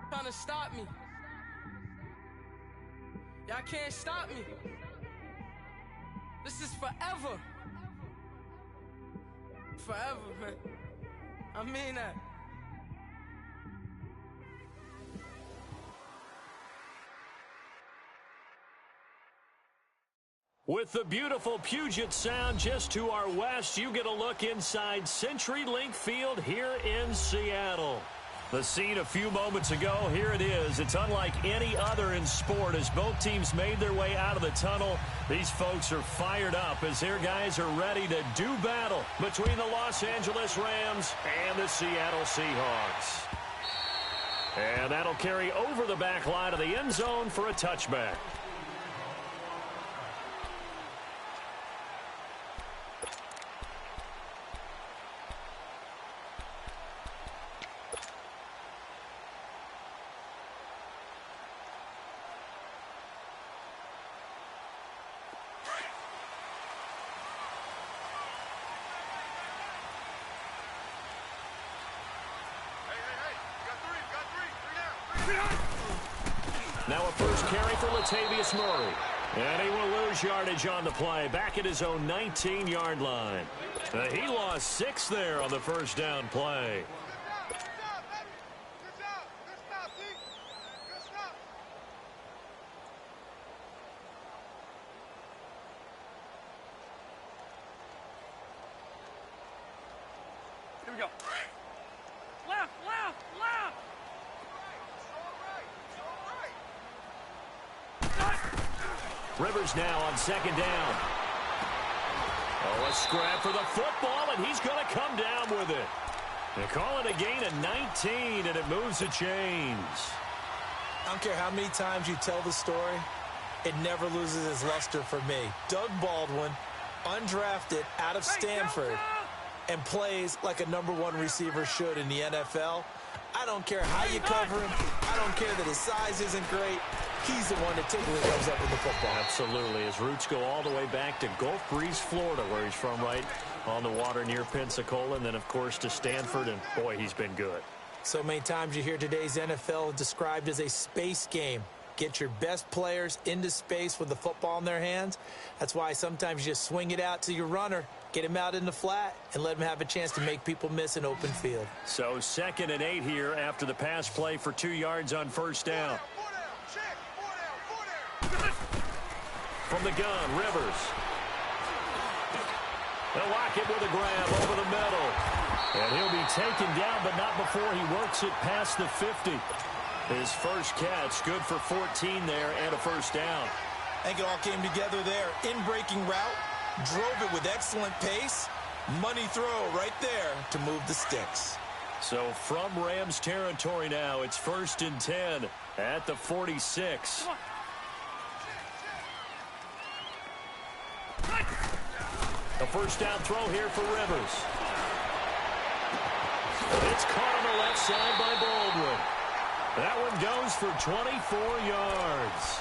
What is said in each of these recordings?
Trying to stop me. Y'all can't stop me. This is forever. Forever, man. I mean that. With the beautiful Puget Sound just to our west, you get a look inside CenturyLink Field here in Seattle. The scene a few moments ago, here it is. It's unlike any other in sport as both teams made their way out of the tunnel. These folks are fired up as their guys are ready to do battle between the Los Angeles Rams and the Seattle Seahawks. And that'll carry over the back line of the end zone for a touchback. Now a first carry for Latavius Murray. And he will lose yardage on the play, back at his own 19-yard line. He lost 6 there on the first down play. Here we go. Left, left, left. Rivers now on second down. Oh, a scrap for the football, and he's going to come down with it. They call it a gain of 19, and it moves the chains. I don't care how many times you tell the story, it never loses its luster for me. Doug Baldwin, undrafted out of Stanford, and plays like a #1 receiver should in the NFL. I don't care how you cover him. I don't care that his size isn't great. He's the one that typically comes up with the football. Absolutely. His roots go all the way back to Gulf Breeze, Florida, where he's from, right on the water near Pensacola, and then, of course, to Stanford, and, boy, he's been good. So many times you hear today's NFL described as a space game. Get your best players into space with the football in their hands. That's why sometimes you just swing it out to your runner, get him out in the flat, and let him have a chance to make people miss an open field. So 2nd and 8 here after the pass play for 2 yards on first down. From the gun, Rivers. They'll lock it with a grab over the middle. And he'll be taken down, but not before he works it past the 50. His first catch, good for 14 there and a first down. I think it all came together there. In-breaking route, drove it with excellent pace. Money throw right there to move the sticks. So from Rams territory now, it's 1st and 10 at the 46. A first down throw here for Rivers. It's caught on the left side by Baldwin. That one goes for 24 yards.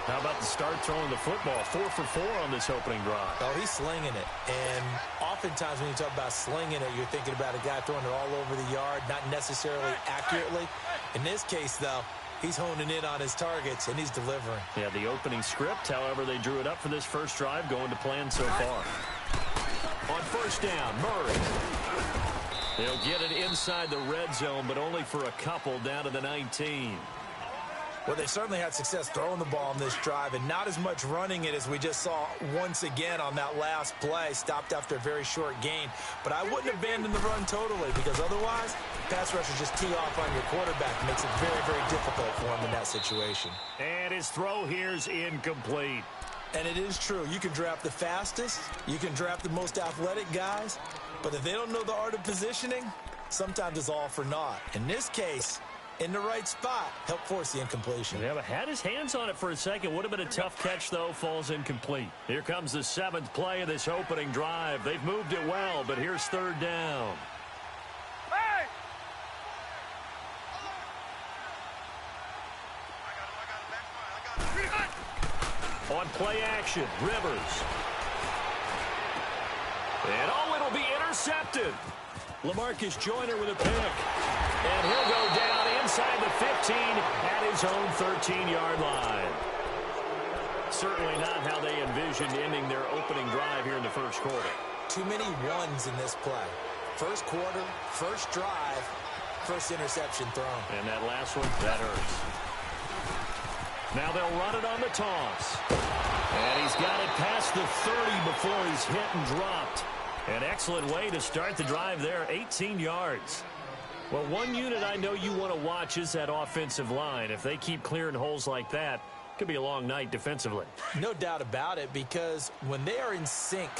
How about the start throwing the football? 4 for 4 on this opening drive. Oh, he's slinging it. And oftentimes when you talk about slinging it, you're thinking about a guy throwing it all over the yard, not necessarily accurately. In this case, though, he's honing in on his targets, and he's delivering. Yeah, the opening script, however, they drew it up for this first drive, going to plan so far. On first down, Murray. They'll get it inside the red zone, but only for a couple down to the 19. Well, they certainly had success throwing the ball on this drive, and not as much running it as we just saw once again on that last play. Stopped after a very short gain. But I wouldn't abandon the run totally, because otherwise, pass rushers just tee off on your quarterback. It makes it very, very difficult for him in that situation. And his throw here's incomplete. And it is true. You can draft the fastest. You can draft the most athletic guys. But if they don't know the art of positioning, sometimes it's all for naught. In this case, in the right spot, help force the incompletion. Yeah, but had his hands on it for a second. Would have been a tough catch, though. Falls incomplete. Here comes the 7th play of this opening drive. They've moved it well, but here's 3rd down. Hey! On play action, Rivers. And oh, it'll be intercepted. LaMarcus Joyner with a pick. And he'll go down inside the 15 at his own 13-yard line. Certainly not how they envisioned ending their opening drive here in the first quarter. Too many ones in this play. First quarter, first drive, first interception thrown. And that last one, that hurts. Now they'll run it on the toss. And he's got it past the 30 before he's hit and dropped. An excellent way to start the drive there, 18 yards. Well, one unit I know you want to watch is that offensive line. If they keep clearing holes like that, it could be a long night defensively. No doubt about it, because when they are in sync,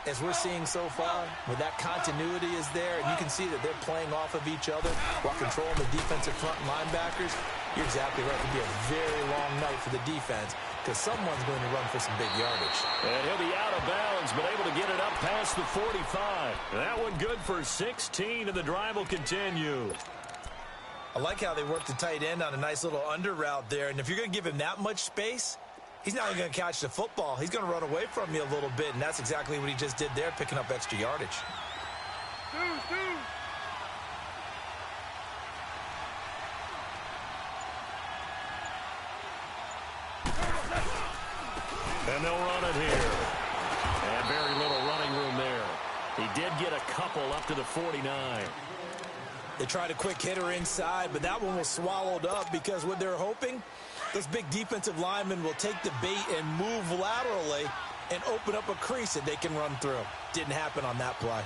as we're seeing so far, where that continuity is there, and you can see that they're playing off of each other while controlling the defensive front linebackers, you're exactly right. It could be a very long night for the defense because someone's going to run for some big yardage. And he'll be out of bounds, but able to get it up past the 45. That one good for 16, and the drive will continue. I like how they worked the tight end on a nice little under route there, and if you're going to give him that much space, he's not even going to catch the football. He's going to run away from you a little bit, and that's exactly what he just did there, picking up extra yardage. And they'll run it here. And very little running room there. He did get a couple up to the 49. They tried a quick hitter inside, but that one was swallowed up because what they're hoping, those big defensive linemen will take the bait and move laterally and open up a crease that they can run through. Didn't happen on that play.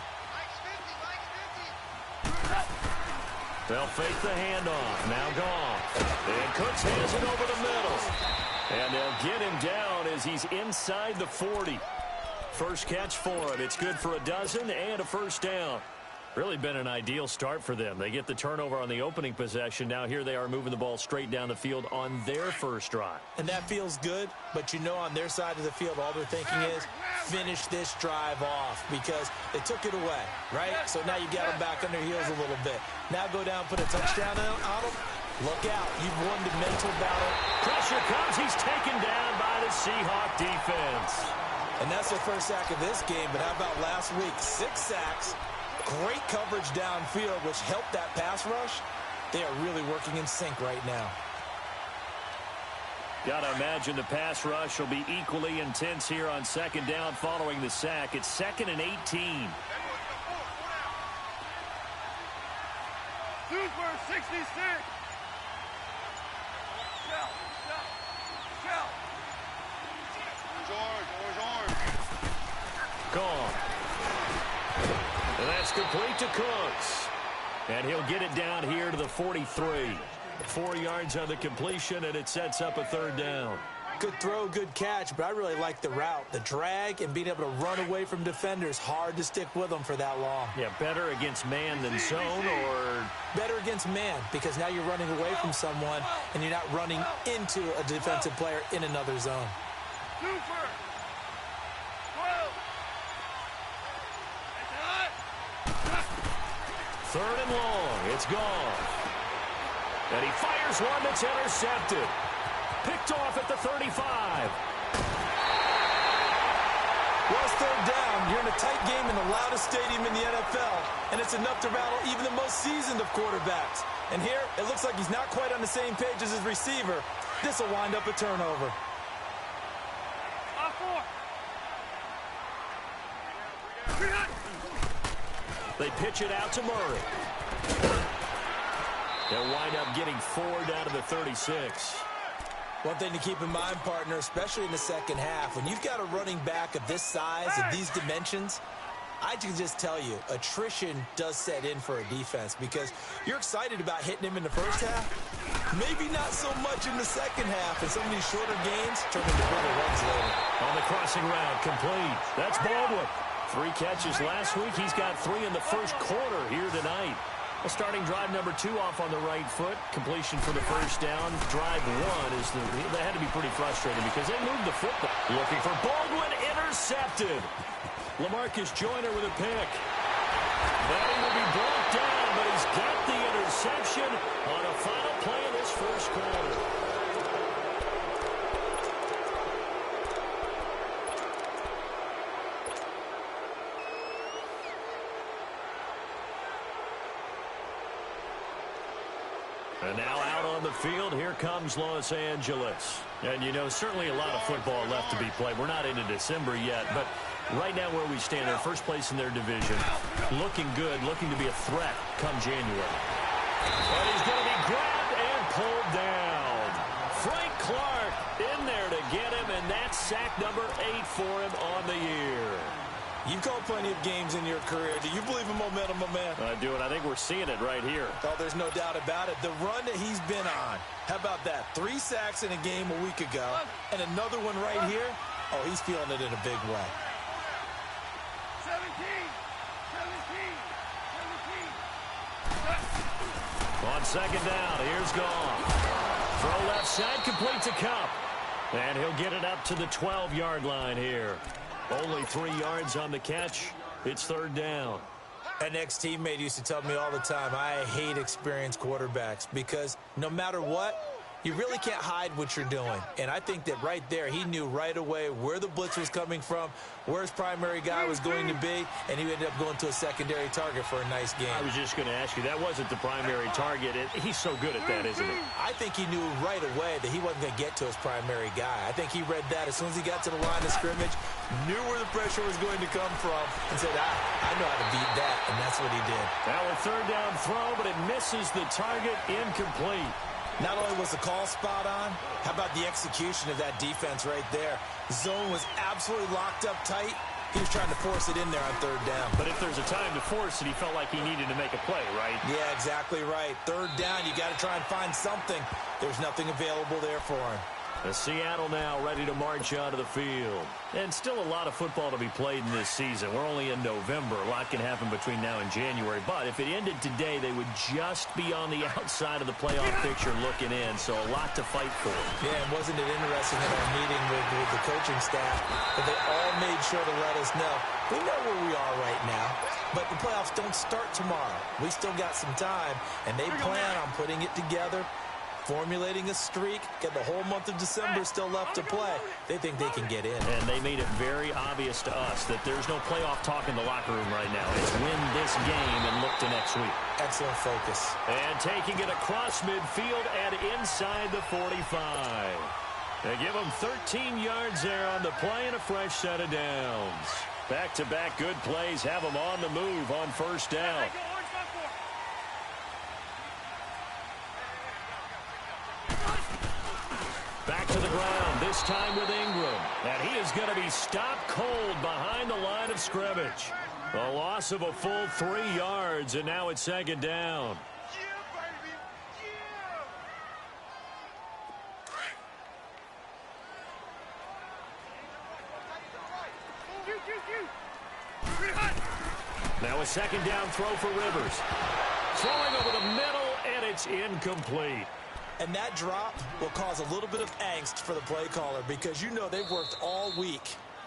They'll fake the handoff. Now gone. And Cooks has it over the middle. And they'll get him down as he's inside the 40. First catch for him. It's good for a dozen and a first down. Really been an ideal start for them. They get the turnover on the opening possession. Now here they are moving the ball straight down the field on their first drive. And that feels good, but you know on their side of the field all they're thinking is finish this drive off because they took it away, right? So now you got them back on their heels a little bit. Now go down, put a touchdown on them. Look out. You've won the mental battle. Pressure comes. He's taken down by the Seahawk defense. And that's their first sack of this game, but how about last week? 6 sacks. Great coverage downfield, which helped that pass rush. They are really working in sync right now. Got to imagine the pass rush will be equally intense here on second down following the sack. It's 2nd and 18. Super 66. Gone. And that's complete to Cooks. And he'll get it down here to the 43. 4 yards on the completion, and it sets up a third down. Good throw, good catch, but I really like the route. The drag and being able to run away from defenders. Hard to stick with them for that long. Yeah, better against man than zone, or? Better against man, because now you're running away from someone, and you're not running into a defensive player in another zone. Super 12. Third and long. It's gone. And he fires one that's intercepted. Picked off at the 35. Well, it's third down. You're in a tight game in the loudest stadium in the NFL, and it's enough to rattle even the most seasoned of quarterbacks. And here, it looks like he's not quite on the same page as his receiver. This will wind up a turnover. They pitch it out to Murray. They'll wind up getting 4 down to the 36. One thing to keep in mind, partner, especially in the second half, when you've got a running back of this size, of these dimensions, I can just tell you, attrition does set in for a defense because you're excited about hitting him in the first half. Maybe not so much in the second half, and some of these shorter gains turn into bigger runs later. On the crossing route, complete. That's Baldwin. 3 catches last week. He's got 3 in the first quarter here tonight. Well, starting drive number 2 off on the right foot. Completion for the first down. Drive 1 is they had to be pretty frustrated because they moved the football. Looking for Baldwin, intercepted. LaMarcus Joyner with a pick. That he will be brought down, but he's got the interception on a final play of this first quarter. And now out on the field, here comes Los Angeles. And, you know, certainly a lot of football left to be played. We're not into December yet, but right now where we stand, they're first place in their division. Looking good, looking to be a threat come January. And he's going to be grabbed and pulled down. Frank Clark in there to get him, and that's sack number 8 for him on the year. You've called plenty of games in your career. Do you believe in momentum, my man? I do, and I think we're seeing it right here. Oh, there's no doubt about it. The run that he's been on. How about that? 3 sacks in a game a week ago, and another one right here. Oh, he's feeling it in a big way. 17. On second down, here's Goff. Throw left side, complete to Cup. And he'll get it up to the 12-yard line here. Only 3 yards on the catch. It's third down. An ex-teammate used to tell me all the time, I hate experienced quarterbacks because no matter what, you really can't hide what you're doing. And I think that right there, he knew right away where the blitz was coming from, where his primary guy was going to be, and he ended up going to a secondary target for a nice game. I was just going to ask you, that wasn't the primary target. He's so good at that, isn't he? I think he knew right away that he wasn't going to get to his primary guy. I think he read that as soon as he got to the line of scrimmage, knew where the pressure was going to come from, and said, I know how to beat that, and that's what he did. Now a third down throw, but it misses the target, incomplete. Not only was the call spot on, how about the execution of that defense right there? Zone was absolutely locked up tight. He was trying to force it in there on third down. But if there's a time to force it, he felt like he needed to make a play, right? Yeah, exactly right. Third down, you got to try and find something. There's nothing available there for him. The Seattle now ready to march out of the field. And still a lot of football to be played in this season. We're only in November. A lot can happen between now and January. But if it ended today, they would just be on the outside of the playoff picture looking in. So a lot to fight for. Yeah, and wasn't it interesting in our meeting with the coaching staff that they all made sure to let us know, we know where we are right now, but the playoffs don't start tomorrow. We still got some time, and they plan on putting it together, formulating a streak, get the whole month of December still left to play. They think they can get in. And they made it very obvious to us that there's no playoff talk in the locker room right now. It's win this game and look to next week. Excellent focus. And taking it across midfield and inside the 45. They give them 13 yards there on the play and a fresh set of downs. Back-to-back good plays have them on the move on first down. Back to the ground, this time with Ingram. And he is going to be stopped cold behind the line of scrimmage. A loss of a full 3 yards, and now it's second down. Now a second down throw for Rivers. Throwing over the middle, and it's incomplete. And that drop will cause a little bit of angst for the play caller because you know they've worked all week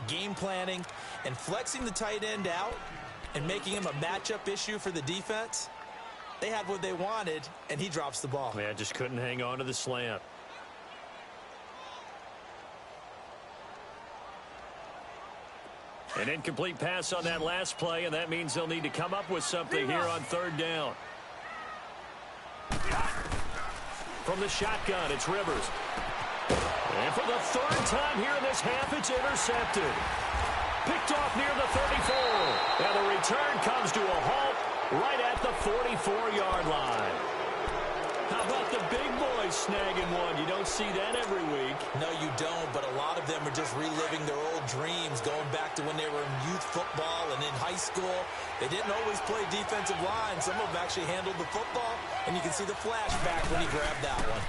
game planning and flexing the tight end out and making him a matchup issue for the defense. They had what they wanted, and he drops the ball. Man, just couldn't hang on to the slant. An incomplete pass on that last play, and that means they'll need to come up with something here on third down. From the shotgun, it's Rivers. And for the third time here in this half, it's intercepted. Picked off near the 34. And the return comes to a halt right at the 44-yard line. How about the big boys snagging one? You don't see that every week. No, you don't, but a lot of them are just reliving their old dreams, going back to when they were in youth football and in high school. They didn't always play defensive line. Some of them actually handled the football, and you can see the flashback when he grabbed that one.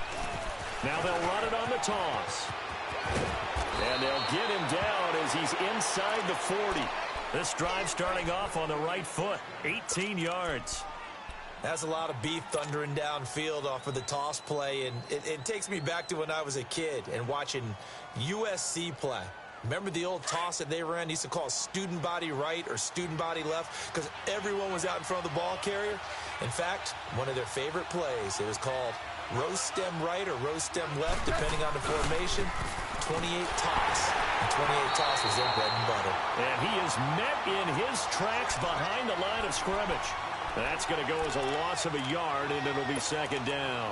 Now they'll run it on the toss. And they'll get him down as he's inside the 40. This drive starting off on the right foot, 18 yards. That's a lot of beef thundering downfield off of the toss play, and it takes me back to when I was a kid and watching USC play. Remember the old toss that they ran? They used to call it student body right or student body left because everyone was out in front of the ball carrier. In fact, one of their favorite plays, it was called roast stem right or roast stem left, depending on the formation. 28 toss. And 28 toss was their bread and butter. And he is met in his tracks behind the line of scrimmage. That's going to go as a loss of a yard, and it'll be second down.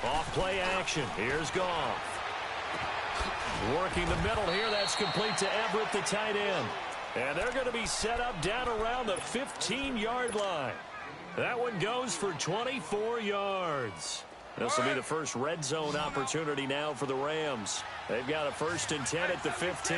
Off-play action. Here's Goff. Working the middle here. That's complete to Everett, the tight end. And they're going to be set up down around the 15-yard line. That one goes for 24 yards. This will be the first red zone opportunity now for the Rams. They've got a 1st and 10 at the 15.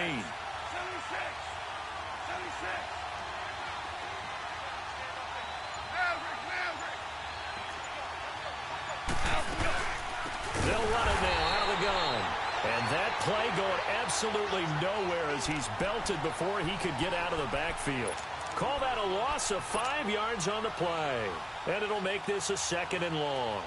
They'll run it now out of the gun. And that play going absolutely nowhere as he's belted before he could get out of the backfield. Call that a loss of 5 yards on the play. And it'll make this a 2nd and long.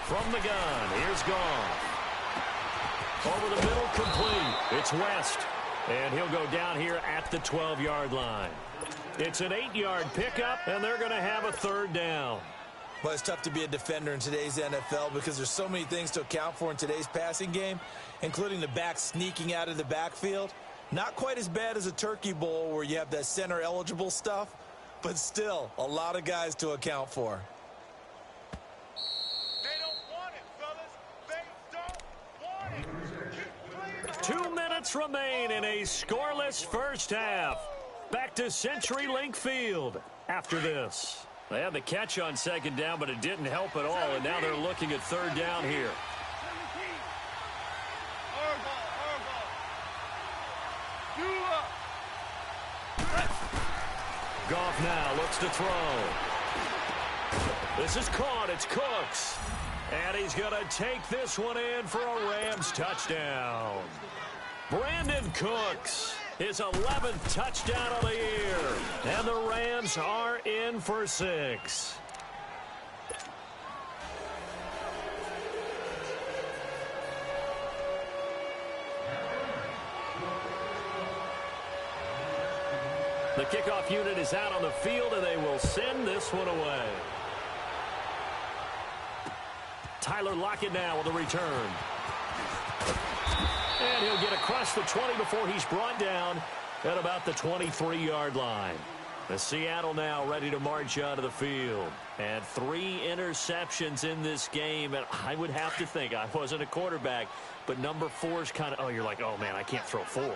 From the gun, here's Goff. Over the middle, complete. It's West. And he'll go down here at the 12-yard line. It's an 8-yard pickup, and they're going to have a 3rd down. Well, it's tough to be a defender in today's NFL because there's so many things to account for in today's passing game, including the back sneaking out of the backfield. Not quite as bad as a turkey bowl where you have that center-eligible stuff, but still a lot of guys to account for. 2 minutes remain in a scoreless first half. Back to CenturyLink Field after this. They had the catch on 2nd down, but it didn't help at all, and now they're looking at 3rd down here. Goff now looks to throw. This is caught. It's Cooks. And he's going to take this one in for a Rams touchdown. Brandon Cooks, his 11th touchdown of the year. And the Rams are in for 6. The kickoff unit is out on the field, and they will send this one away. Tyler Lockett now with a return. And he'll get across the 20 before he's brought down at about the 23-yard line. The Seattle now ready to march out of the field. And 3 interceptions in this game. And I would have to think, I wasn't a quarterback, but number 4 is kind of, oh, you're like, oh, man, I can't throw 4.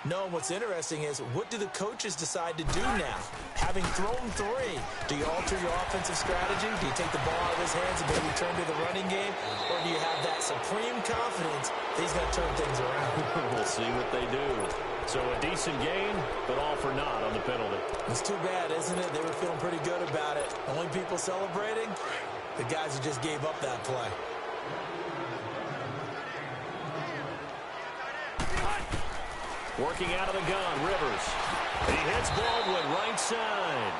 No, and what's interesting is, what do the coaches decide to do now? Having thrown 3, do you alter your offensive strategy? Do you take the ball out of his hands and maybe turn to the running game? Or do you have that supreme confidence that he's going to turn things around? We'll see what they do. So a decent game, but all for naught on the penalty. It's too bad, isn't it? They were feeling pretty good about it. Only people celebrating? The guys who just gave up that play. Working out of the gun, Rivers. He hits Baldwin right side.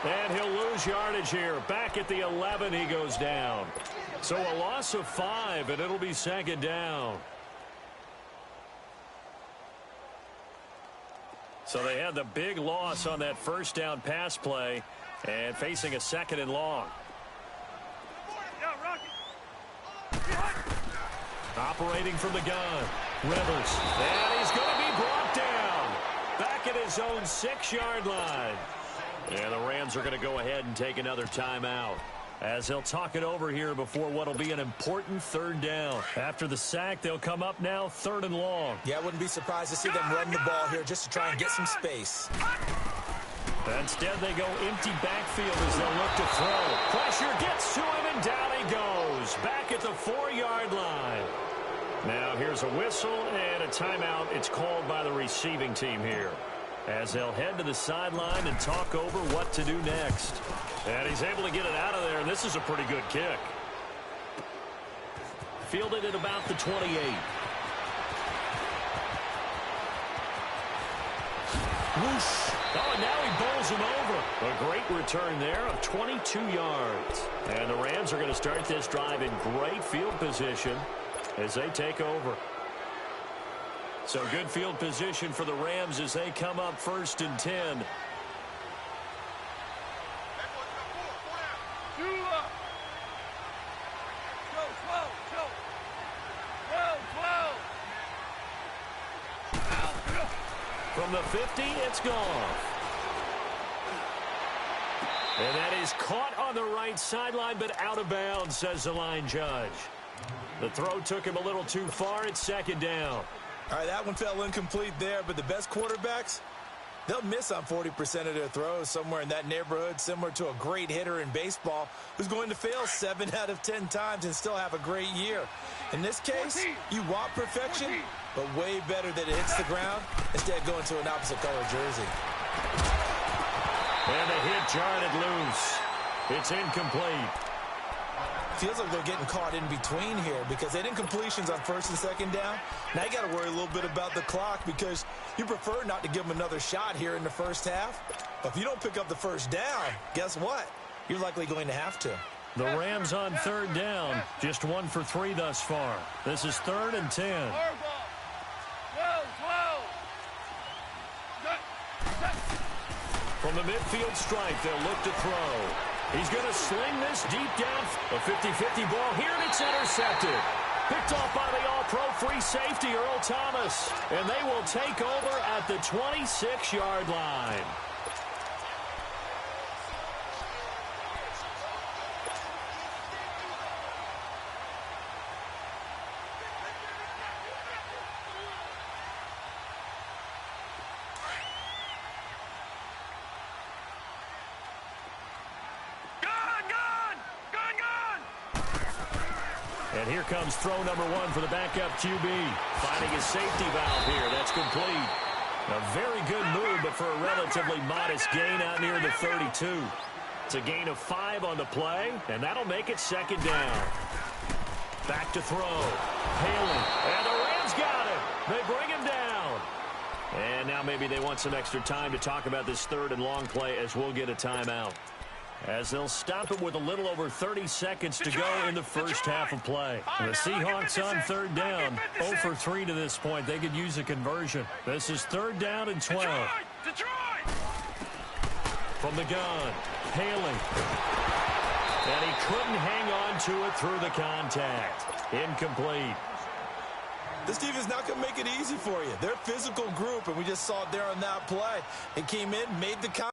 And he'll lose yardage here. Back at the 11, he goes down. So a loss of 5, and it'll be 2nd down. So they had the big loss on that 1st down pass play and facing a 2nd and long. Operating from the gun, Rivers. And he's going to be brought down back at his own 6-yard line. And the Rams are going to go ahead and take another timeout as they'll talk it over here before what will be an important 3rd down. After the sack, they'll come up now 3rd and long. Yeah, I wouldn't be surprised to see them run the ball here just to try and get some space. Instead, they go empty backfield as they'll look to throw. Pressure gets to him, and down he goes. Back at the 4-yard line. Now here's a whistle and a timeout. It's called by the receiving team here, as they'll head to the sideline and talk over what to do next. And he's able to get it out of there, and this is a pretty good kick. Fielded at about the 28. Whoosh. Oh, and now he bowls him over. A great return there of 22 yards. And the Rams are going to start this drive in great field position as they take over. So good field position for the Rams as they come up 1st and 10. From the 50, it's gone. And that is caught on the right sideline, but out of bounds, says the line judge. The throw took him a little too far. It's 2nd down. All right, that one fell incomplete there, but the best quarterbacks, they'll miss on 40% of their throws, somewhere in that neighborhood, similar to a great hitter in baseball who's going to fail 7 out of 10 times and still have a great year. In this case, you want perfection, but way better that it hits the ground instead of going to an opposite color jersey. And the hit jarred it loose. It's incomplete. Feels like they're getting caught in between here because they didn't completions on 1st and 2nd down. Now you got to worry a little bit about the clock because you prefer not to give them another shot here in the 1st half. But if you don't pick up the 1st down, guess what? You're likely going to have to. The Rams on 3rd down. Just 1 for 3 thus far. This is 3rd and 10. From the midfield stripe, they'll look to throw. He's going to sling this deep down. A 50-50 ball here, and it's intercepted. Picked off by the all-pro free safety, Earl Thomas. And they will take over at the 26-yard line. And here comes throw number 1 for the backup QB. Finding his safety valve here. That's complete. A very good move, but for a relatively modest gain out near the 32. It's a gain of 5 on the play, and that'll make it 2nd down. Back to throw. Haley. And the Rams got it. They bring him down. And now maybe they want some extra time to talk about this 3rd and long play as we'll get a timeout. As they'll stop it with a little over 30 seconds to go in the 1st half of play. The Seahawks on 3rd down, 0 for 3 to this point. They could use a conversion. This is 3rd down and 12. From the gun, Haley. And he couldn't hang on to it through the contact. Incomplete. This defense is not going to make it easy for you. They're a physical group, and we just saw it there on that play. It came in, made the contact.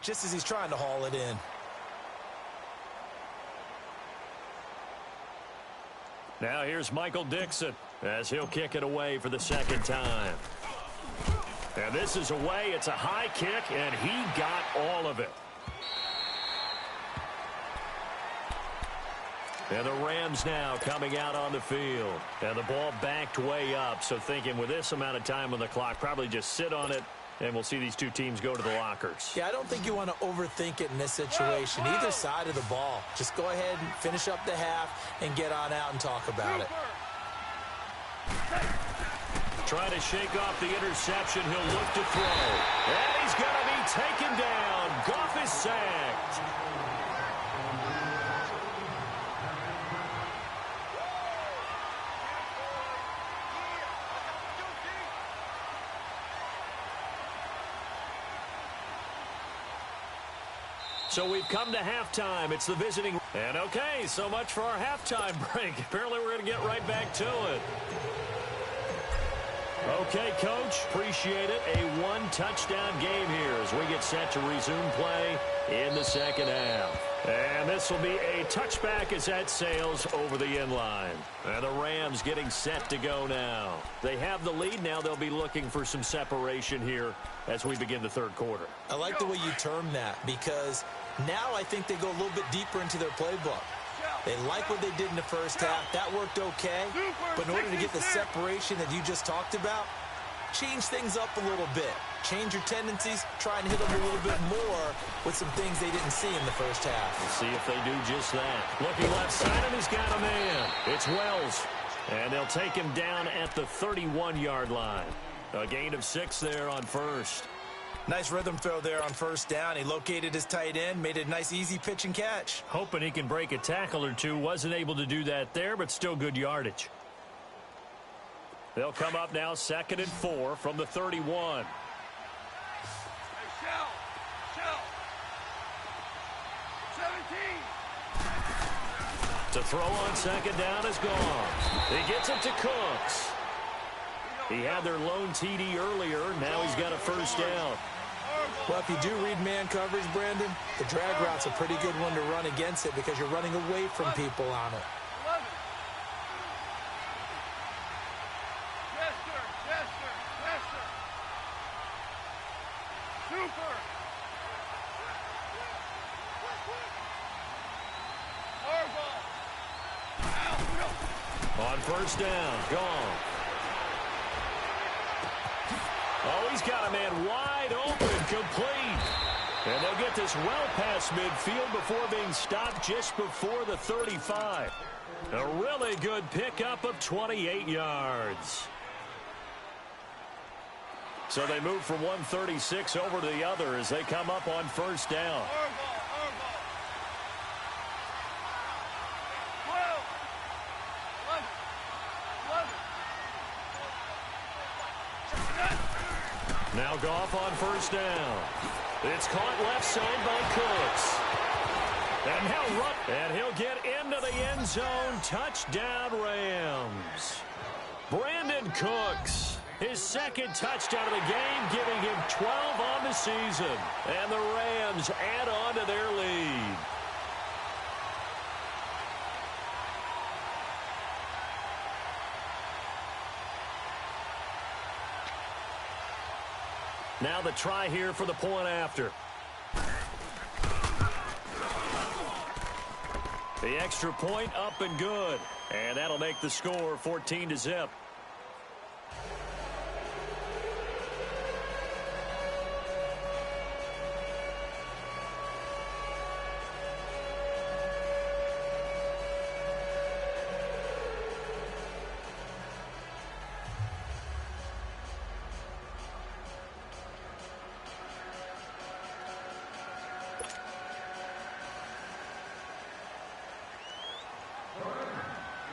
Just as he's trying to haul it in. Now here's Michael Dixon as he'll kick it away for the 2nd time. And this is away. It's a high kick, and he got all of it. And the Rams now coming out on the field. And the ball backed way up, so thinking with this amount of time on the clock, probably just sit on it. And we'll see these two teams go to the lockers. Yeah, I don't think you want to overthink it in this situation. Either side of the ball. Just go ahead and finish up the half and get on out and talk about it. Trying to shake off the interception. He'll look to throw. And he's going to be taken down. Goff is sacked. So we've come to halftime. It's the visiting. And okay, so much for our halftime break. Apparently we're going to get right back to it. Okay, Coach, appreciate it. A one-touchdown game here as we get set to resume play in the 2nd half. And this will be a touchback as that sails over the end line. And the Rams getting set to go now. They have the lead. Now they'll be looking for some separation here as we begin the 3rd quarter. I like the way you term that because now I think they go a little bit deeper into their playbook. They like what they did in the first half. That worked okay. But in order to get the separation that you just talked about, change things up a little bit. Change your tendencies. Try and hit them a little bit more with some things they didn't see in the first half. We'll see if they do just that. Looking left side, and he's got a man. It's Wells. And they'll take him down at the 31-yard line. A gain of 6 there on first. Nice rhythm throw there on first down. He located his tight end, made a nice easy pitch and catch. Hoping he can break a tackle or two. Wasn't able to do that there, but still good yardage. They'll come up now 2nd and 4 from the 31. Hey, Shell. 17. To throw on 2nd down is gone. He gets it to Cooks. He had their lone TD earlier. Now he's got a first down. Well, if you do read man coverage, Brandon, the drag route's a pretty good one to run against it because you're running away from people on it. Super. On first down, gone. Oh, he's got a man wide open, complete. And they'll get this well past midfield before being stopped just before the 35. A really good pickup of 28 yards. So they move from 136 over to the other as they come up on first down. Now Goff on first down. It's caught left side by Cooks. And he'll get into the end zone. Touchdown, Rams. Brandon Cooks, his 2nd touchdown of the game, giving him 12 on the season. And the Rams add on to their lead. Now the try here for the point after. The extra point up and good. And that'll make the score 14-0.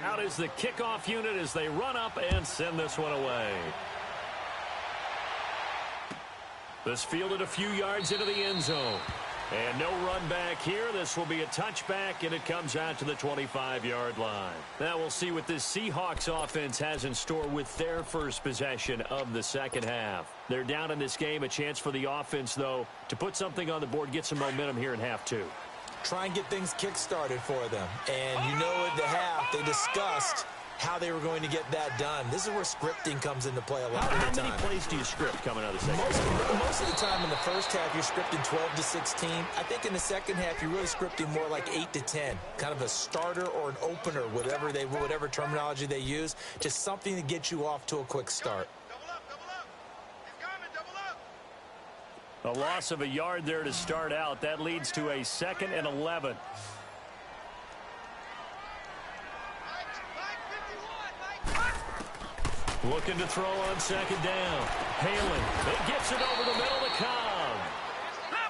Out is the kickoff unit as they run up and send this one away. This fielded a few yards into the end zone. And no run back here. This will be a touchback, and it comes out to the 25-yard line. Now we'll see what this Seahawks offense has in store with their first possession of the second half. They're down in this game. A chance for the offense, though, to put something on the board, get some momentum here in half 2. Try and get things kick-started for them. And you know at the half, they discussed how they were going to get that done. This is where scripting comes into play a lot of the time. How many plays do you script coming out of the second half? Most of the time in the first half, you're scripting 12 to 16. I think in the second half, you're really scripting more like 8 to 10. Kind of a starter or an opener, whatever terminology they use. Just something to get you off to a quick start. A loss of a yard there to start out. That leads to a 2nd and 11. Looking to throw on second down. Halen. It gets it over the middle to Cobb.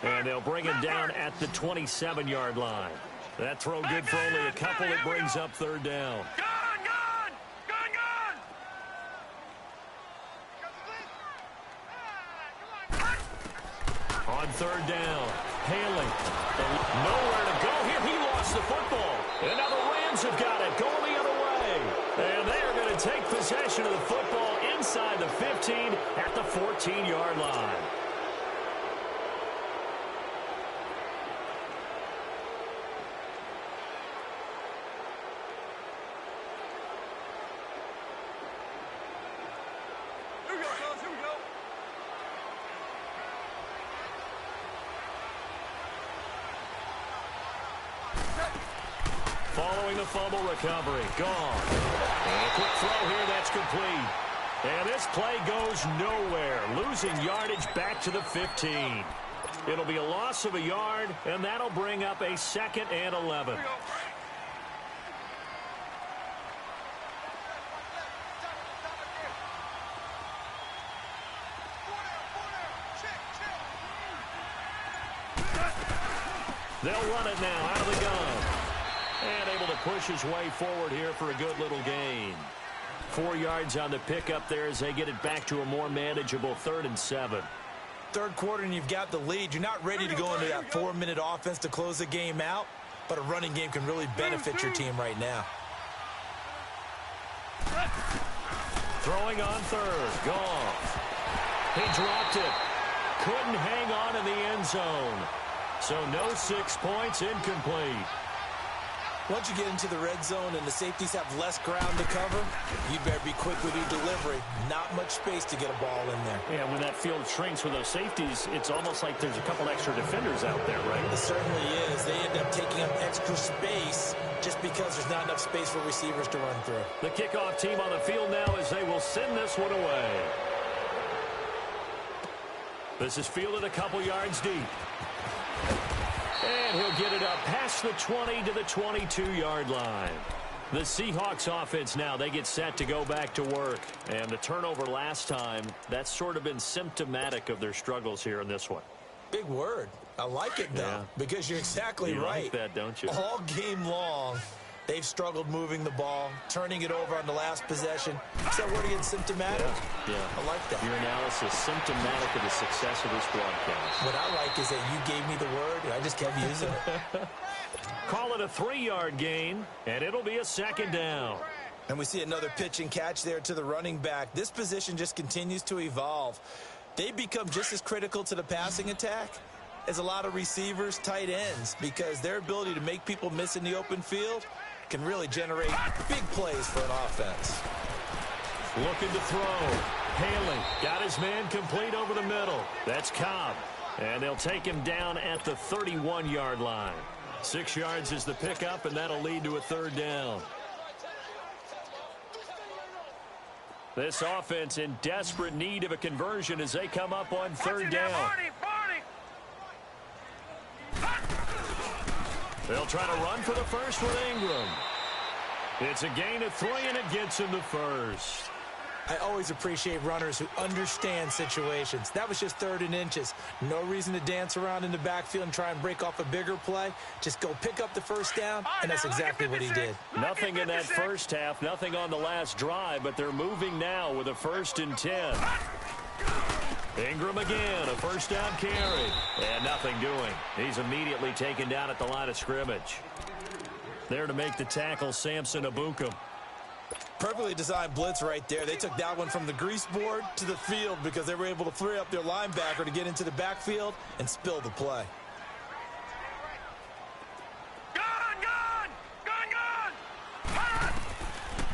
And they'll bring him down at the 27-yard line. That throw good for only a couple. It brings up third down. On third down, Halen. Nowhere to go here. He lost the football. And now the Rams have got it. Going the other way. And they are going to take possession of the football inside the 15 at the 14-yard line. Following the fumble recovery. Gone. And a quick throw here. That's complete. And this play goes nowhere. Losing yardage back to the 15. It'll be a loss of a yard, and that'll bring up a 2nd and 11. They'll run it now out of the gun. And able to push his way forward here for a good little gain. 4 yards on the pickup there as they get it back to a more manageable 3rd and 7. Third quarter and you've got the lead. You're not ready to go into that 4-minute offense to close the game out, but a running game can really benefit your team right now. Throwing on 3rd. Goff. He dropped it. Couldn't hang on in the end zone. So no 6 points, incomplete. Once you get into the red zone and the safeties have less ground to cover, you better be quick with your delivery. Not much space to get a ball in there. Yeah, when that field shrinks with those safeties, it's almost like there's a couple extra defenders out there, right? It certainly is. They end up taking up extra space just because there's not enough space for receivers to run through. The kickoff team on the field now as they will send this one away. This is fielded a couple yards deep. And he'll get it up past the 20 to the 22-yard line. The Seahawks offense now, they get set to go back to work. And the turnover last time, that's sort of been symptomatic of their struggles here in this one. Big word. I like it, though, because you're exactly right. You like that, don't you? All game long, they've struggled moving the ball, turning it over on the last possession. Is that word again, symptomatic? Yeah. I like that. Your analysis, symptomatic of the success of this broadcast. What I like is that you gave me the word, and I just kept using it. Call it a 3-yard gain, and it'll be a 2nd down. And we see another pitch and catch there to the running back. This position just continues to evolve. They become just as critical to the passing attack as a lot of receivers, tight ends, because their ability to make people miss in the open field can really generate big plays for an offense. Looking to throw. Haley got his man complete over the middle. That's Cobb. And they'll take him down at the 31-yard line. 6 yards is the pickup, and that'll lead to a 3rd down. This offense in desperate need of a conversion as they come up on 3rd down. They'll try to run for the first with Ingram. It's a gain of 3, and it gets him the first. I always appreciate runners who understand situations. That was just 3rd and inches. No reason to dance around in the backfield and try and break off a bigger play. Just go pick up the first down, and that's exactly what he did. Nothing in that first half, nothing on the last drive, but they're moving now with a 1st and 10. Ingram again, a 1st down carry, and nothing doing. He's immediately taken down at the line of scrimmage. There to make the tackle, Samson Abukum. Perfectly designed blitz right there. They took that one from the grease board to the field because they were able to free up their linebacker to get into the backfield and spill the play.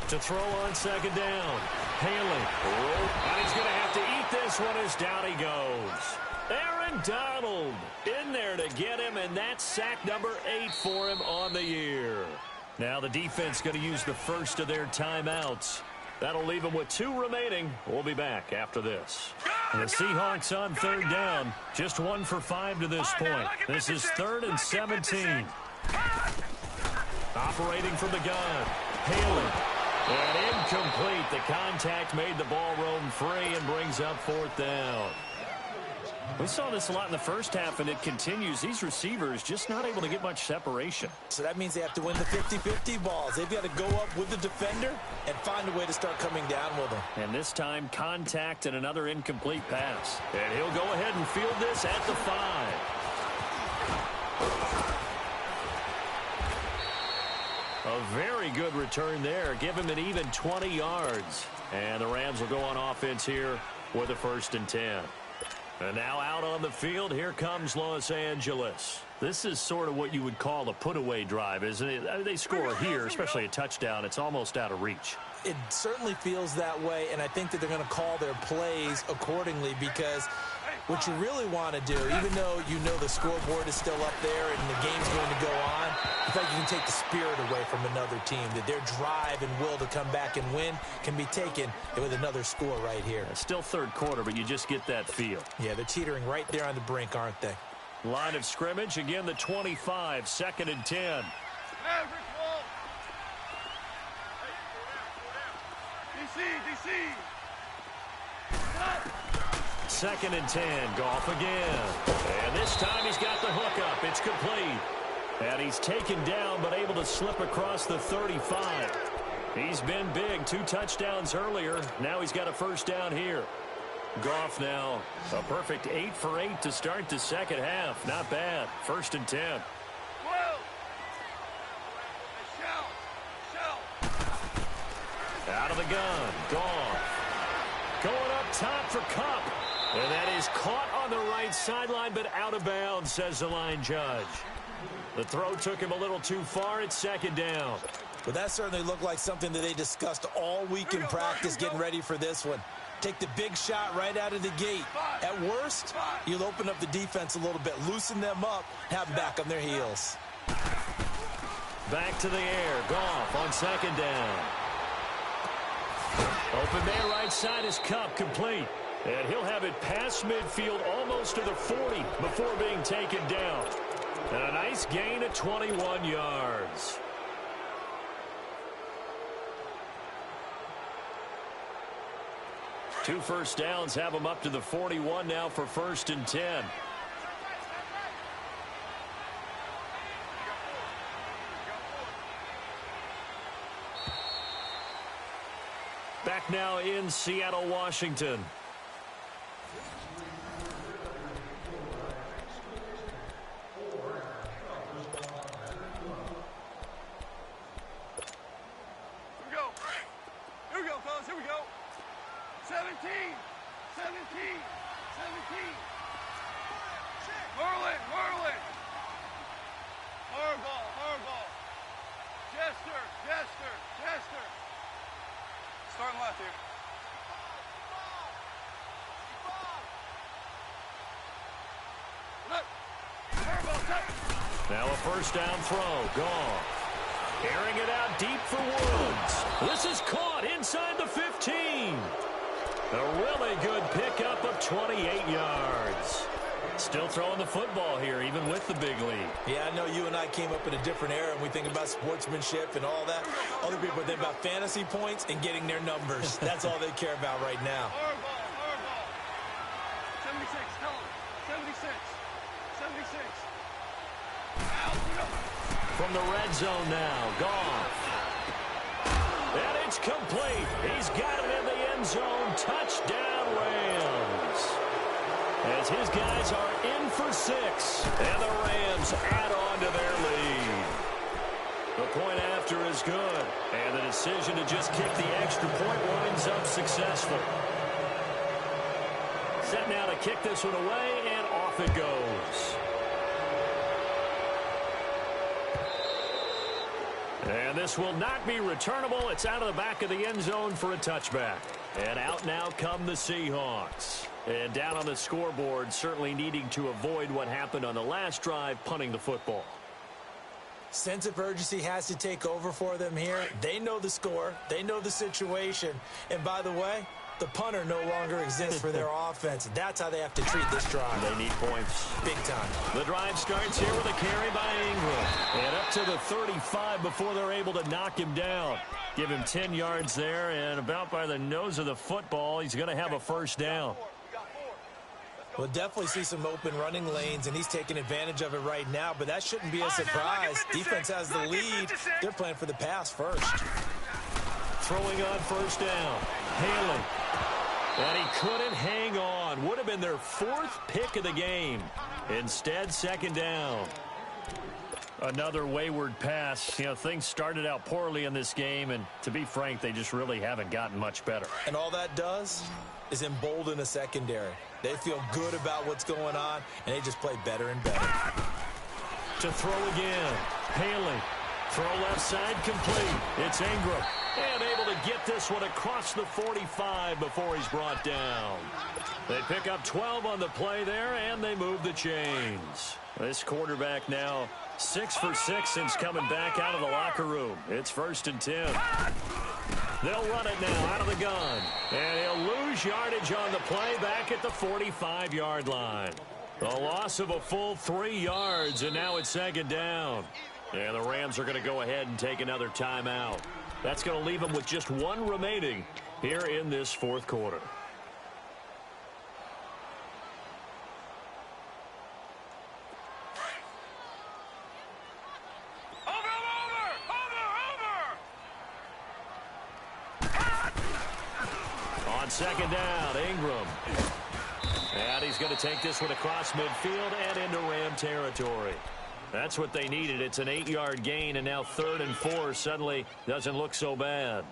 To throw on 2nd down. Haley. And he's going to have to eat this one as down he goes. Aaron Donald in there to get him, and that's sack number 8 for him on the year. Now the defense going to use the first of their timeouts. That'll leave them with 2 remaining. We'll be back after this. And the Seahawks on 3rd down. Just 1 for 5 to this point. This is 3rd and 17. Operating from the gun. Haley. And incomplete. The contact made the ball roam free and brings up 4th down. We saw this a lot in the first half, and it continues. These receivers just not able to get much separation. So that means they have to win the 50-50 balls. They've got to go up with the defender and find a way to start coming down with them. And this time, contact and another incomplete pass. And he'll go ahead and field this at the 5. A very good return there. Give him an even 20 yards. And the Rams will go on offense here with a 1st and 10. And now out on the field, here comes Los Angeles. This is sort of what you would call a put-away drive, isn't it? They score here, especially a touchdown. It's almost out of reach. it certainly feels that way, and I think that they're going to call their plays accordingly because what you really want to do, even though you know the scoreboard is still up there and the game's going to go on, I think you can take the spirit away from another team, that their drive and will to come back and win can be taken with another score right here. It's still third quarter, but you just get that feel. Yeah, they're teetering right there on the brink, aren't they? Line of scrimmage, again the 25, 2nd and 10. DC. 2nd and 10, Goff again. And this time he's got the hook up. It's complete. And he's taken down but able to slip across the 35. He's been big. 2 touchdowns earlier. Now he's got a first down here. Goff now a perfect 8 for 8 to start the second half. Not bad. 1st and 10. Whoa! Shell. Out of the gun. Goff. Going up top for Kupp. And that is caught on the right sideline, but out of bounds, says the line judge. The throw took him a little too far. It's 2nd down. But that certainly looked like something that they discussed all week in practice getting ready for this one. Take the big shot right out of the gate. At worst, you'll open up the defense a little bit, loosen them up, have them back on their heels. Back to the air. Goff on 2nd down. Open man right side is Kupp, complete. And he'll have it past midfield almost to the 40 before being taken down. And a nice gain of 21 yards. Two first downs have him up to the 41 now for 1st and 10. Back now in Seattle, Washington. Here we go, fellas. Here we go. 17. Merlin. Hardball. Jester. Starting left here. Now a first down throw. Goff. Airing it out deep for Woods. This is caught inside the 15. A really good pickup of 28 yards. Still throwing the football here, even with the big lead. Yeah, I know you and I came up in a different era, and we think about sportsmanship and all that. Other people think about fantasy points and getting their numbers. That's all they care about right now. Hardball. 76, tell him. 76. From the red zone now, Goff. And it's complete. He's got it in the end zone. Touchdown, Rams. As his guys are in for 6. And the Rams add on to their lead. The point after is good. And the decision to just kick the extra point winds up successful. Set now to kick this one away, and off it goes. And this will not be returnable. It's out of the back of the end zone for a touchback. And out now come the Seahawks. And down on the scoreboard, certainly needing to avoid what happened on the last drive, punting the football. Sense of urgency has to take over for them here. They know the score. They know the situation. And by the way, the punter no longer exists for their offense. That's how they have to treat this drive. They need points. Big time. The drive starts here with a carry by Ingram. And up to the 35 before they're able to knock him down. Give him 10 yards there, and about by the nose of the football, he's going to have a first down. We'll definitely see some open running lanes, and he's taking advantage of it right now, but that shouldn't be a surprise. Defense has the lead. They're playing for the pass first. Throwing on first down. Haley. And he couldn't hang on. Would have been their 4th pick of the game. Instead, second down. Another wayward pass. You know, things started out poorly in this game, and to be frank, they just really haven't gotten much better. And all that does is embolden a secondary. They feel good about what's going on, and they just play better and better. To throw again. Haley. Throw left side complete. It's Ingram. And able to to get this one across the 45 before he's brought down. They pick up 12 on the play there, and they move the chains. This quarterback now 6 for 6 since coming back out of the locker room. It's 1st and 10. They'll run it now out of the gun. And he'll lose yardage on the play back at the 45-yard line. A loss of a full 3 yards, and now it's 2nd down. And the Rams are going to go ahead and take another timeout. That's going to leave them with just 1 remaining here in this 4th quarter. On 2nd down, Ingram. And he's going to take this one across midfield and into Ram territory. That's what they needed. It's an 8-yard gain, and now 3rd and 4 suddenly doesn't look so bad.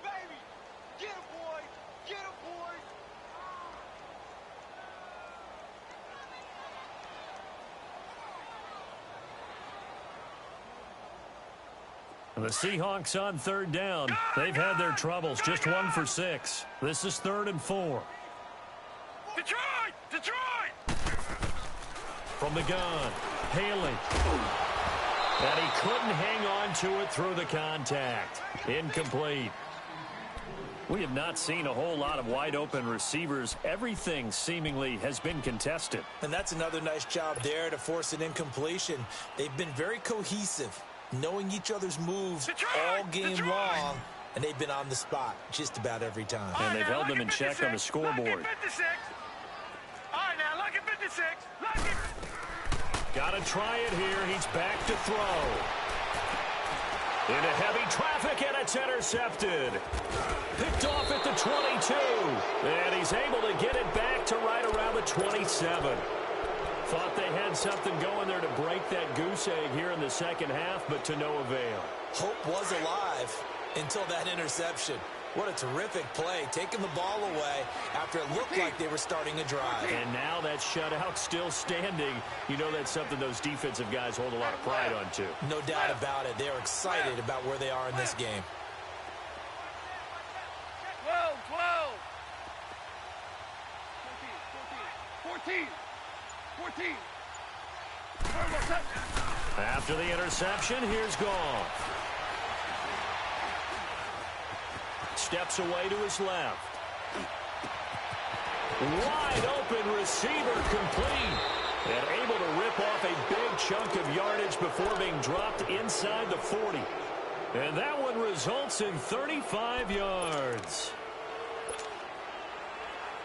Baby, get him, boy. Get him, boy. The Seahawks on 3rd down. They've had their troubles. Just 1 for 6. This is 3rd and 4. Detroit! Detroit! From the gun, Haley. And he couldn't hang on to it through the contact. Incomplete. We have not seen a whole lot of wide-open receivers. Everything seemingly has been contested. And that's another nice job there to force an incompletion. They've been very cohesive, knowing each other's moves all game long, and they've been on the spot just about every time. And they've held them in check on the scoreboard. All right, now, look at 56. Look at... Got to try it here. He's back to throw. Into heavy traffic, and it's intercepted. Picked off at the 22. And he's able to get it back to right around the 27. Thought they had something going there to break that goose egg here in the 2nd half, but to no avail. Hope was alive until that interception. What a terrific play, taking the ball away after it looked like they were starting a drive. And now that shutout still standing. You know that's something those defensive guys hold a lot of pride on, too. No doubt about it. They are excited about where they are in this game. 12, 12. 14, 14, 14. After the interception, here's Goff. Steps away to his left. Wide open receiver complete. And able to rip off a big chunk of yardage before being dropped inside the 40. And that one results in 35 yards.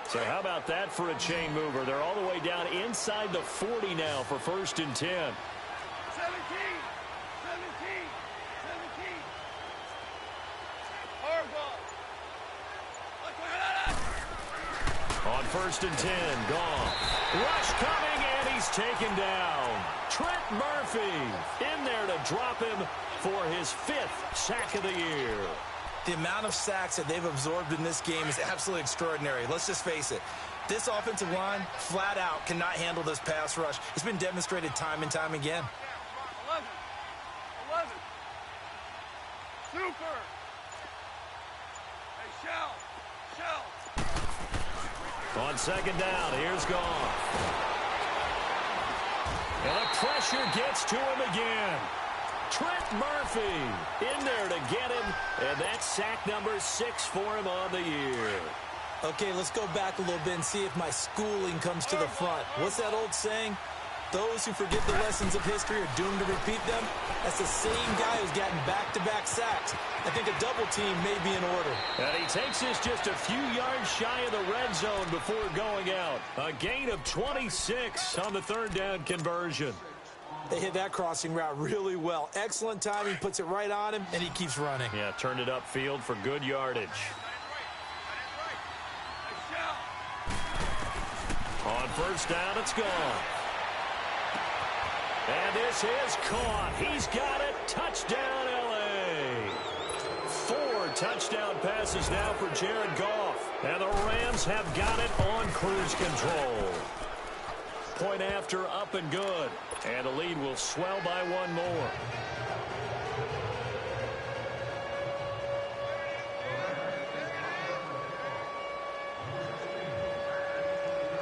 So how about that for a chain mover? They're all the way down inside the 40 now for 1st and 10. 17. On 1st and 10, Goff. Rush coming, and he's taken down. Trent Murphy in there to drop him for his 5th sack of the year. The amount of sacks that they've absorbed in this game is absolutely extraordinary. Let's just face it. This offensive line, flat out, cannot handle this pass rush. It's been demonstrated time and time again. 11. Super. Hey, Shell. On 2nd down, here's Goff. And the pressure gets to him again. Trent Murphy in there to get him, and that's sack number 6 for him on the year. Okay, let's go back a little bit and see if my schooling comes to the front. What's that old saying? Those who forget the lessons of history are doomed to repeat them. That's the same guy who's gotten back-to-back sacks. I think a double team may be in order. And he takes us just a few yards shy of the red zone before going out. A gain of 26 on the 3rd down conversion. They hit that crossing route really well. Excellent timing, puts it right on him, and he keeps running. Yeah, turned it upfield for good yardage. On 1st down, it's gone. And this is caught. He's got it. Touchdown, L.A. 4 touchdown passes now for Jared Goff. And the Rams have got it on cruise control. Point after, up and good. And the lead will swell by 1 more.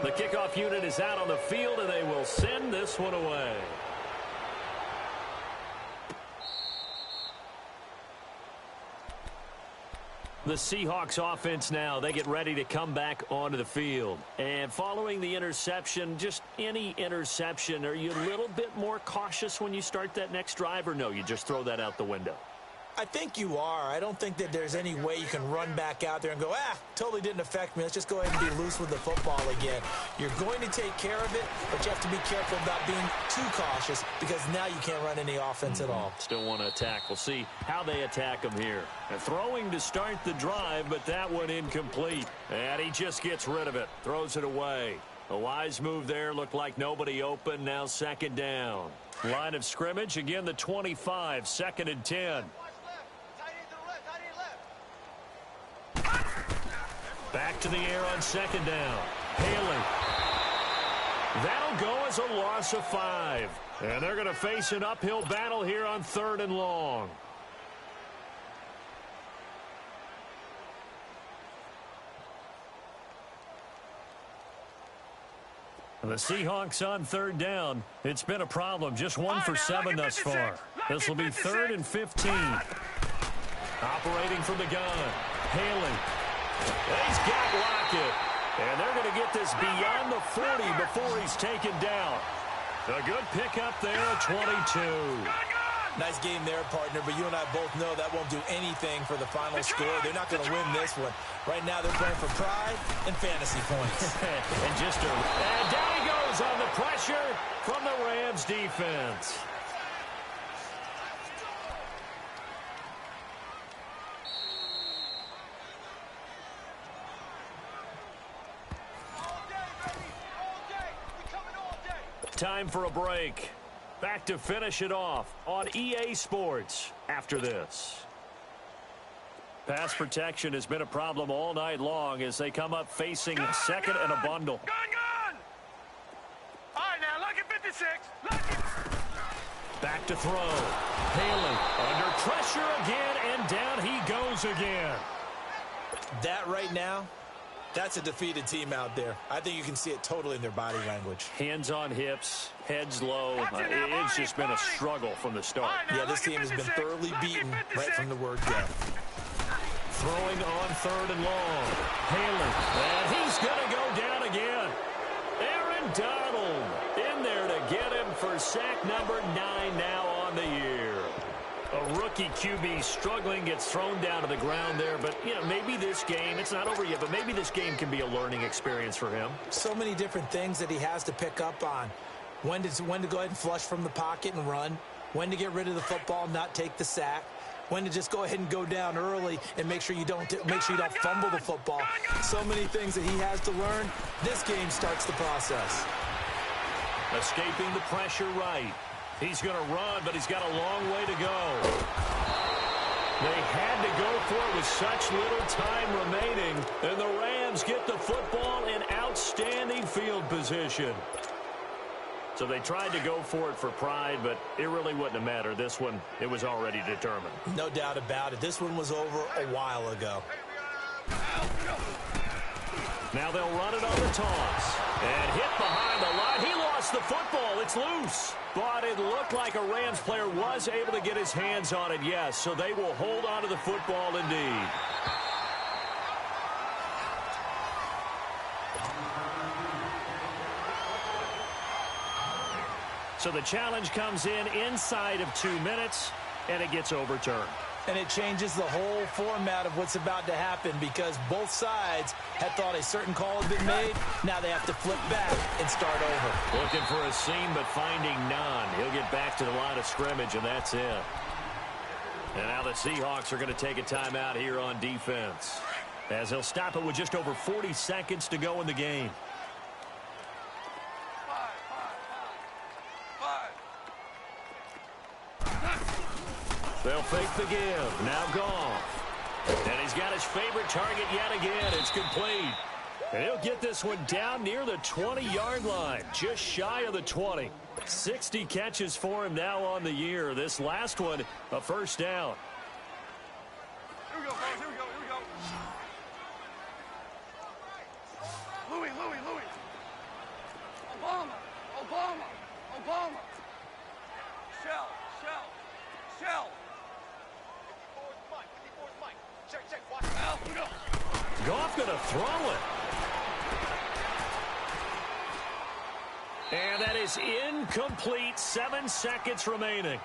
The kickoff unit is out on the field, and they will send this one away. The Seahawks offense now, they get ready to come back onto the field. And following the interception, just any interception, are you a little bit more cautious when you start that next drive, or no, you just throw that out the window? I think you are. I don't think that there's any way you can run back out there and go, totally didn't affect me. Let's just go ahead and be loose with the football again. You're going to take care of it, but you have to be careful about being too cautious because now you can't run any offense at all. Still want to attack. We'll see how they attack him here. And throwing to start the drive, but that one incomplete. And he just gets rid of it, throws it away. A wise move there, looked like nobody open, now second down. Line of scrimmage, again the 25, 2nd and 10. Back to the air on 2nd down. Haley. That'll go as a loss of 5. And they're going to face an uphill battle here on 3rd and long. The Seahawks on 3rd down. It's been a problem. Just 1 for 7 thus far. This will be 3rd and 15. Operating from the gun. Haley. He's got Lockett. And they're going to get this beyond the 40 before he's taken down. A good pickup there at 22. Nice game there, partner, but you and I both know that won't do anything for the final score. They're not going to win this one. Right now they're playing for pride and fantasy points. And down he goes on the pressure from the Rams defense. Time for a break. Back to finish it off on EA Sports after this. Pass protection has been a problem all night long as they come up facing second and a bundle. Gun! All right, now, look at 56. Back to throw. Haley under pressure again, and down he goes again. That right now, that's a defeated team out there. I think you can see it totally in their body language. Hands on hips, heads low. It's just been a struggle from the start. Yeah, this team has been thoroughly beaten right from the word go. Throwing on 3rd and long. Haley, and he's going to go down again. Aaron Donald in there to get him for sack number 9 now on the year. A rookie QB struggling, gets thrown down to the ground there. But, you know, maybe this game, it's not over yet, but maybe this game can be a learning experience for him. So many different things that he has to pick up on. When to go ahead and flush from the pocket and run. When to get rid of the football, not take the sack. When to just go ahead and go down early and make sure you don't fumble the football. So many things that he has to learn. This game starts the process. Escaping the pressure right. He's going to run, but he's got a long way to go. They had to go for it with such little time remaining, and the Rams get the football in outstanding field position. So they tried to go for it for pride, but it really wouldn't have mattered. This one, it was already determined. No doubt about it. This one was over a while ago. Now they'll run it on the toss. And hit behind the line. He lost the football. It's loose. But it looked like a Rams player was able to get his hands on it, yes. So they will hold on to the football indeed. So the challenge comes in inside of 2 minutes, and it gets overturned. And it changes the whole format of what's about to happen because both sides had thought a certain call had been made. Now they have to flip back and start over. Looking for a seam, but finding none. He'll get back to the line of scrimmage, and that's it. And now the Seahawks are going to take a timeout here on defense, as they'll stop it with just over 40 seconds to go in the game. They'll fake the give. Now Goff. And he's got his favorite target yet again. It's complete. And he'll get this one down near the 20-yard line. Just shy of the 20. 60 catches for him now on the year. This last one, a first down. Here we go, fellas. Here we go. Louis. going to throw it. And that is incomplete. 7 seconds remaining.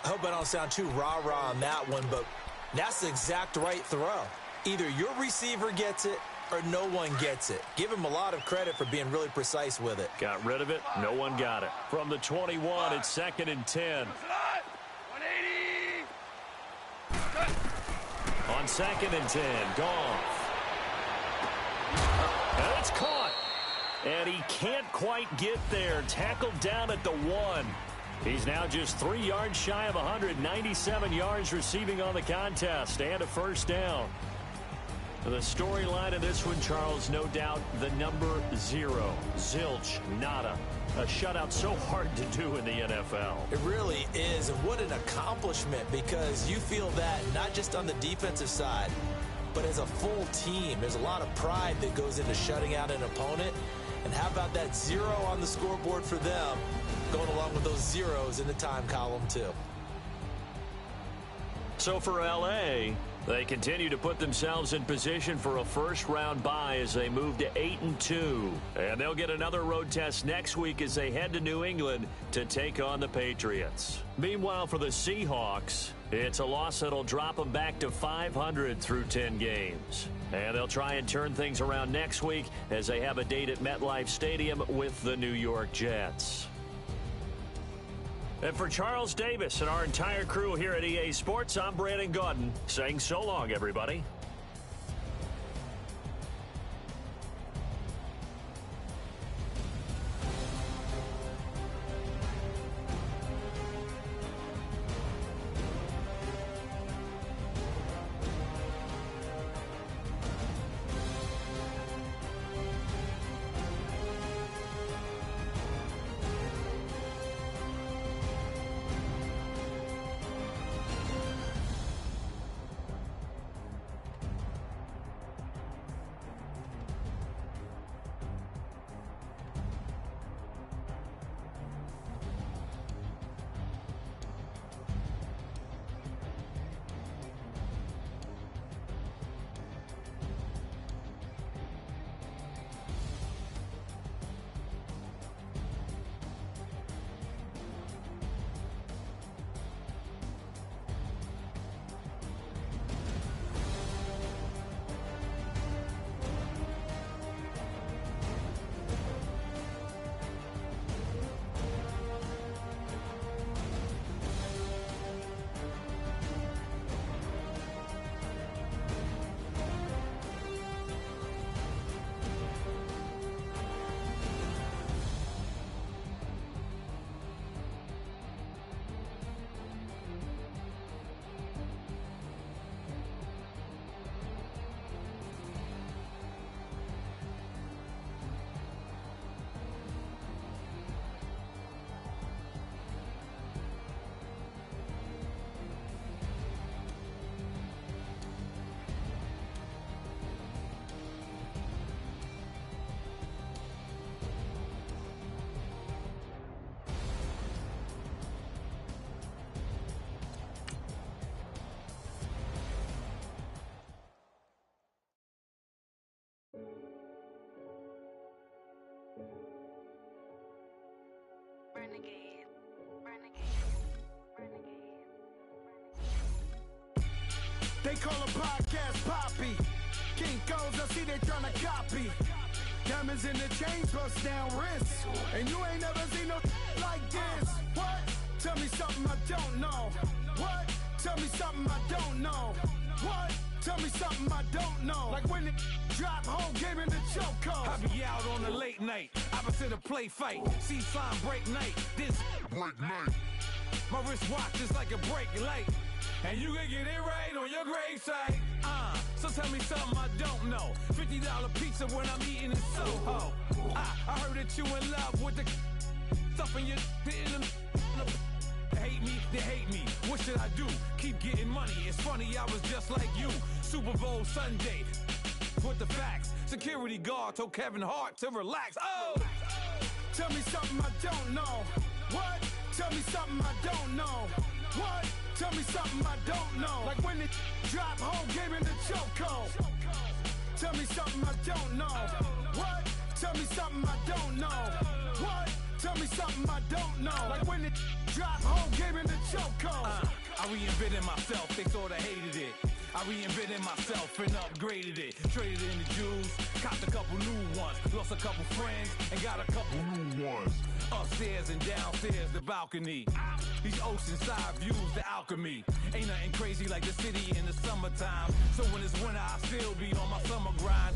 I hope I don't sound too rah-rah on that one, but that's the exact right throw. Either your receiver gets it or no one gets it. Give him a lot of credit for being really precise with it. Got rid of it. No one got it. From the 21, it's 2nd and 10. 180. On 2nd and 10, Goff. And it's caught. And he can't quite get there. Tackled down at the 1. He's now just 3 yards shy of 197 yards receiving on the contest and a first down. The storyline of this one, Charles, no doubt the number 0. Zilch, nada. A shutout so hard to do in the NFL. It really is, and what an accomplishment, because you feel that not just on the defensive side, but as a full team. There's a lot of pride that goes into shutting out an opponent. And how about that 0 on the scoreboard for them, going along with those zeros in the time column, too. So for L.A., they continue to put themselves in position for a first-round bye as they move to 8-2. And they'll get another road test next week as they head to New England to take on the Patriots. Meanwhile, for the Seahawks, it's a loss that'll drop them back to 500 through 10 games. And they'll try and turn things around next week as they have a date at MetLife Stadium with the New York Jets. And for Charles Davis and our entire crew here at EA Sports, I'm Brandon Gaudin saying so long, everybody. They call a podcast Poppy. Kinkos, I see they tryna copy. Diamonds in the chains, bust down wrists. And you ain't never seen no like this. What? Tell me something I don't know. What? Tell me something I don't know. What? Tell me something I don't know. Like when it drop, whole game in the chokehold. I be out on a late night, opposite a play fight. See sign break night, this break night. My wristwatch is like a break light. And you can get it right on your gravesite. So tell me something I don't know. $50 pizza when I'm eating in Soho. I heard that you in love with the stuff in your hate me, they hate me. What should I do? Keep getting money. It's funny, I was just like you. Super Bowl Sunday. With the facts. Security guard told Kevin Hart to relax. Oh! Tell me something I don't know. What? Tell me something I don't know. What? Tell me something I don't know. Like when it drop, whole game in the chokehold. Tell me something I don't know. What? Tell me something I don't know. What? Tell me something I don't know. Like when it dropped, whole game in the chokehold. I reinvented myself, they sorta hated it. I reinvented myself and upgraded it. Traded in the Jews, copped a couple new ones. Lost a couple friends and got a couple new ones. Upstairs and downstairs, the balcony. These oceanside views, the alchemy. Ain't nothing crazy like the city in the summertime. So when it's winter, I still be on my summer grind.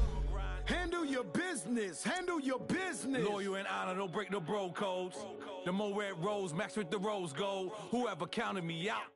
Handle your business. Handle your business. Loyal and honor, don't break the bro codes. The more red rose, max with the rose gold. Whoever counted me out